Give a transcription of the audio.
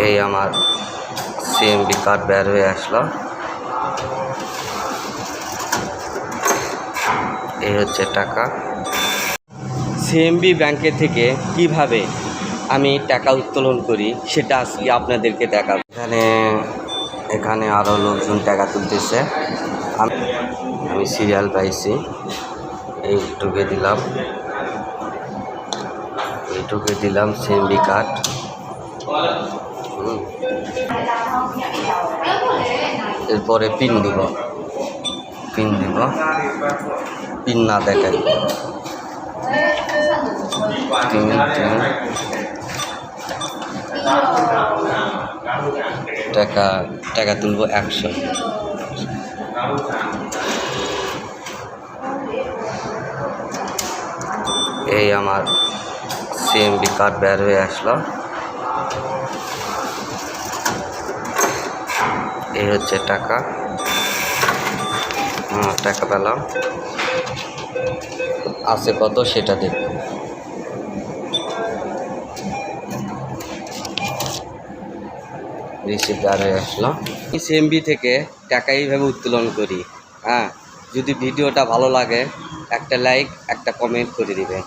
এই আমার CMB card বের হয়ে আসলো। এই হচ্ছে টাকা। সিএমবি ব্যাংকে থেকে কিভাবে আমি টাকা উত্তোলন করি সেটা আজকে আপনাদেরকে দেখাবো। এখানে আরও লোকজন টাকা তুলতেছে। আমি সিরিয়াল পাইছি, এইটুকে দিলাম সিএমবি কার্ড। এরপরে পিন দিব, পিন না দেখাই। টাকা তুলবো 100। এই আমার সিএমবি কার্ড বের হয়ে আসলো। এই হচ্ছে টাকা। টাকা পেলাম, আছে কত সেটা দেখব। রিসিপ্ট আর হয়ে আসলো। সিএমবি থেকে টাকা এইভাবে উত্তোলন করি। যদি ভিডিওটা ভালো লাগে একটা লাইক একটা কমেন্ট করে দিবেন।